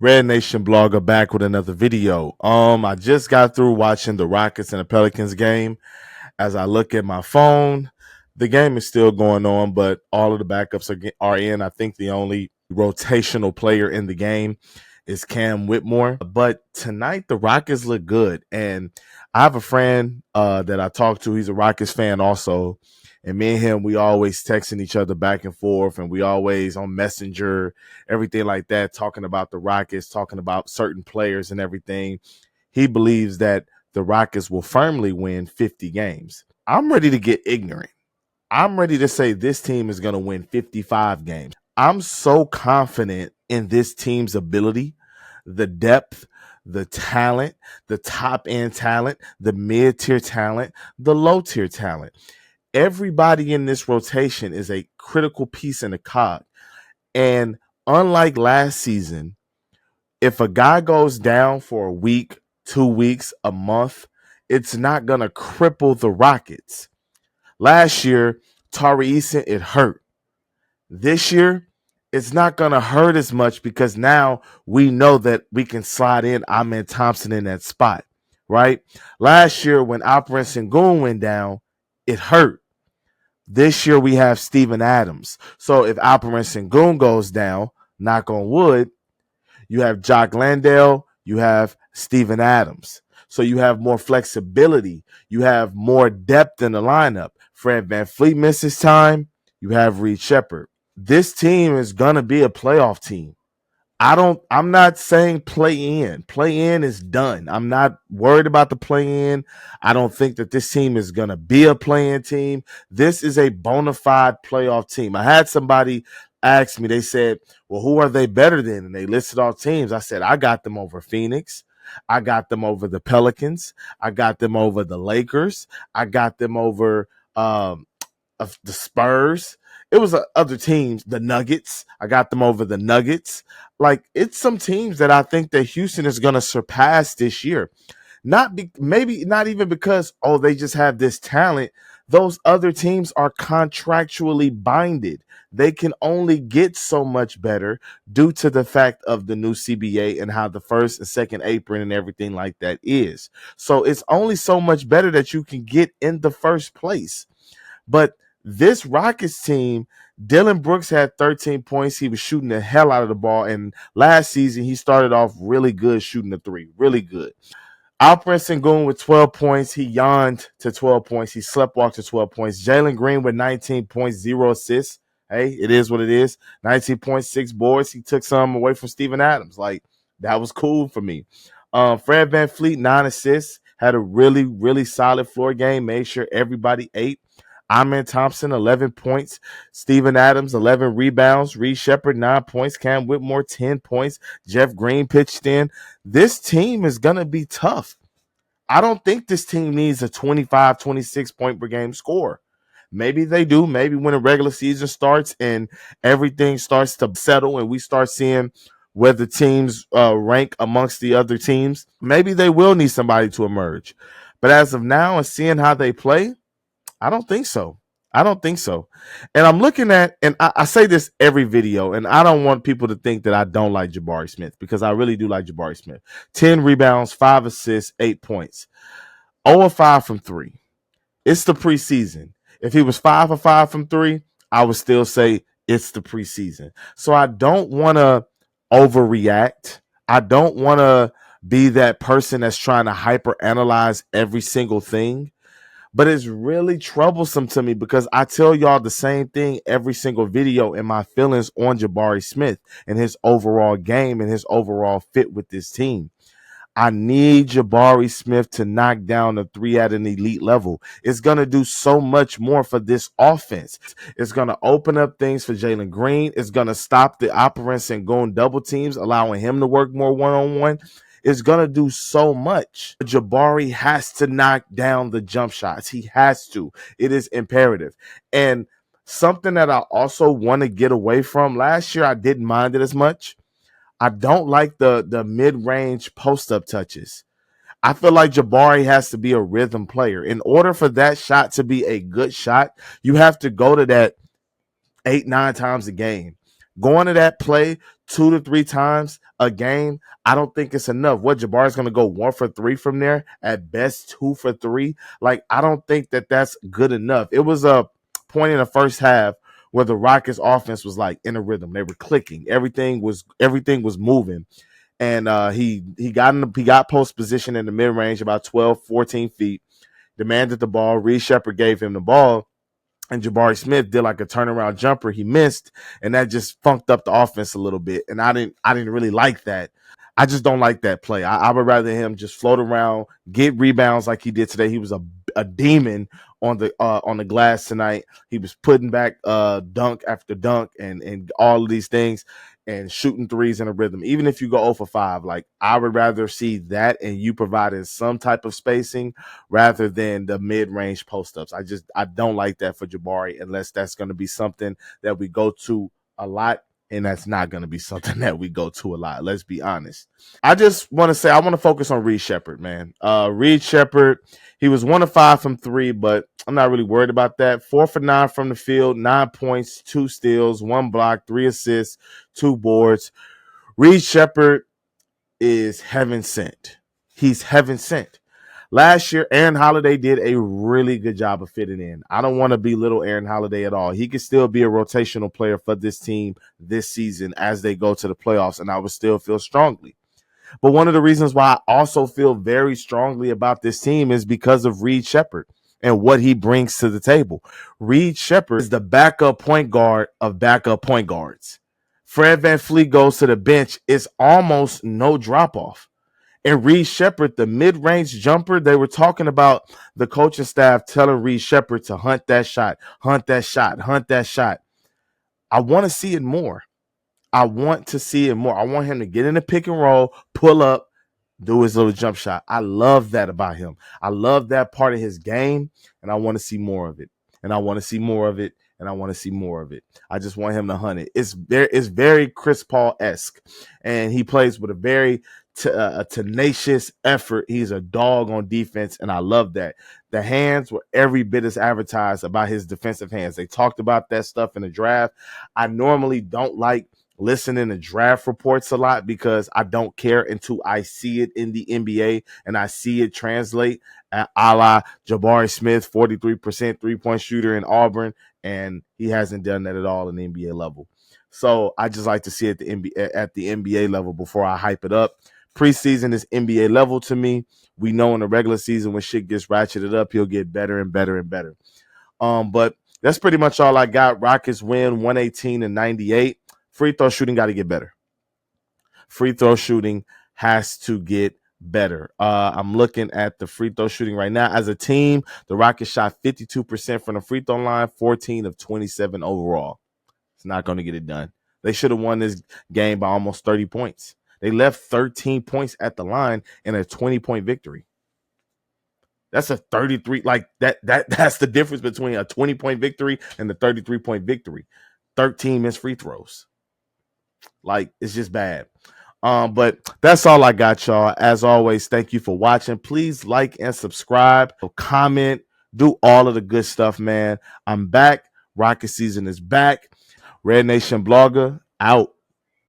RedNationBlogga back with another video. I just got through watching the Rockets and the Pelicans game. As I look at my phone, the game is still going on, but all of the backups are in. I think the only rotational player in the game is Cam Whitmore. But tonight the Rockets look good, and I have a friend that I talk to. He's a Rockets fan also. And me and him, we always texting each other back and forth, and we always on Messenger, everything like that, talking about the Rockets, talking about certain players and everything. He believes that the Rockets will firmly win 50 games. I'm ready to get ignorant. I'm ready to say this team is going to win 55 games. I'm so confident in this team's ability, the depth, the talent, the top end talent, the mid tier talent, the low tier talent. Everybody in this rotation is a critical piece in the cog. And unlike last season, if a guy goes down for a week, 2 weeks, a month, it's not going to cripple the Rockets. Last year, Tari Eason, it hurt. This year, it's not going to hurt as much because now we know that we can slide in Amen Thompson in that spot, right? Last year, when Alperen Sengun went down, it hurt. This year we have Steven Adams. So if Alperen Sengun goes down, knock on wood, you have Jock Landale, you have Steven Adams. So you have more flexibility. You have more depth in the lineup. Fred VanVleet misses time. You have Reed Sheppard. This team is going to be a playoff team. I'm not saying play in. Play in is done. I'm not worried about the play in. I don't think that this team is going to be a play-in team. This is a bona fide playoff team. I had somebody ask me, they said, well, who are they better than? And they listed all teams. I said, I got them over Phoenix. I got them over the Pelicans. I got them over the Lakers. I got them over the Spurs. It was other teams, the Nuggets. I got them over the Nuggets. Like, it's some teams that I think that Houston is going to surpass this year. Maybe not even because, they just have this talent. Those other teams are contractually binded. They can only get so much better due to the fact of the new CBA and how the first and second apron and everything like that is. So it's only so much better that you can get in the first place. But this Rockets team, Dylan Brooks had 13 points. He was shooting the hell out of the ball. And last season, he started off really good shooting the three. Really good. Alperen Sengun with 12 points. He yawned to 12 points. He sleptwalked to 12 points. Jalen Green with 19 points, 0 assists. Hey, it is what it is. 19.6 boards. He took some away from Steven Adams. Like, that was cool for me. Fred VanVleet, 9 assists. Had a really, really solid floor game. Made sure everybody ate. Amen Thompson, 11 points. Steven Adams, 11 rebounds. Reed Sheppard, 9 points. Cam Whitmore, 10 points. Jeff Green pitched in. This team is going to be tough. I don't think this team needs a 25, 26 point per game score. Maybe they do. Maybe when the regular season starts and everything starts to settle and we start seeing where the teams rank amongst the other teams, maybe they will need somebody to emerge. But as of now and seeing how they play, I don't think so. I don't think so. And I'm looking at, and I say this every video, and I don't want people to think that I don't like Jabari Smith because I really do like Jabari Smith. 10 rebounds, 5 assists, 8 points. 0 of 5 from 3. It's the preseason. If he was 5 of 5 from 3, I would still say it's the preseason. So I don't want to overreact. I don't want to be that person that's trying to hyperanalyze every single thing. But it's really troublesome to me because I tell y'all the same thing every single video in my feelings on Jabari Smith and his overall game and his overall fit with this team. I need Jabari Smith to knock down the three at an elite level. It's going to do so much more for this offense. It's going to open up things for Jalen Green. It's going to stop the Alperen and going double teams, allowing him to work more one-on-one. Is going to do so much. Jabari has to knock down the jump shots. He has to. It is imperative. And something that I also want to get away from, last year I didn't mind it as much. I don't like the mid-range post-up touches. I feel like Jabari has to be a rhythm player. In order for that shot to be a good shot, you have to go to that 8-9 times a game. Going to that play 2 to 3 times a game, I don't think it's enough. What, Jabari's going to go 1 for 3 from there? At best, 2 for 3. Like, I don't think that that's good enough. It was a point in the first half where the Rockets offense was like in a rhythm. They were clicking. Everything was moving. And he got post position in the mid range about 12, 14 feet, demanded the ball. Reed Sheppard gave him the ball, and Jabari Smith did like a turnaround jumper. He missed, and that just funked up the offense a little bit. And I didn't really like that. I just don't like that play. I would rather him just float around, get rebounds like he did today. He was a demon on the glass tonight. He was putting back dunk after dunk and all of these things and shooting threes in a rhythm. Even if you go 0 for 5, like, I would rather see that and you providing some type of spacing rather than the mid-range post-ups. I don't like that for Jabari unless that's going to be something that we go to a lot, and that's not going to be something that we go to a lot. Let's be honest. I just want to say I want to focus on Reed Sheppard, man. Reed Sheppard, he was 1 of 5 from 3, but I'm not really worried about that. 4 for 9 from the field, 9 points, 2 steals, 1 block, 3 assists, 2 boards. Reed Sheppard is heaven sent. He's heaven sent. Last year, Aaron Holiday did a really good job of fitting in. I don't want to belittle Aaron Holiday at all. He could still be a rotational player for this team this season as they go to the playoffs, and I would still feel strongly. But one of the reasons why I also feel very strongly about this team is because of Reed Sheppard and what he brings to the table. Reed Sheppard is the backup point guard of backup point guards. Fred VanVleet goes to the bench. It's almost no drop-off. And Reed Sheppard, the mid-range jumper, they were talking about the coaching staff telling Reed Sheppard to hunt that shot, hunt that shot, hunt that shot. I want to see it more. I want to see it more. I want him to get in the pick and roll, pull up, do his little jump shot. I love that about him. I love that part of his game, and I want to see more of it. And I want to see more of it, and I want to see more of it. I just want him to hunt it. It's very Chris Paul-esque, and he plays with a very a tenacious effort. He's a dog on defense, and I love that. The hands were every bit as advertised about his defensive hands. They talked about that stuff in the draft. I normally don't like listening to draft reports a lot because I don't care until I see it in the NBA and I see it translate a la Jabari Smith, 43% three-point shooter in Auburn, and he hasn't done that at all in the NBA level. So I just like to see it at the NBA level before I hype it up. Preseason is NBA level to me. We know in the regular season when shit gets ratcheted up, he'll get better and better and better. But that's pretty much all I got. Rockets win 118-98. Free throw shooting got to get better. Free throw shooting has to get better. I'm looking at the free throw shooting right now. As a team, the Rockets shot 52% from the free throw line, 14 of 27 overall. It's not going to get it done. They should have won this game by almost 30 points. They left 13 points at the line in a 20-point victory. That's a 33, like that's the difference between a 20-point victory and the 33-point victory. 13 missed free throws. Like, it's just bad. But that's all I got, y'all. As always, thank you for watching. Please like and subscribe, comment, do all of the good stuff, man. I'm back. Rocket season is back. RedNationBlogga out.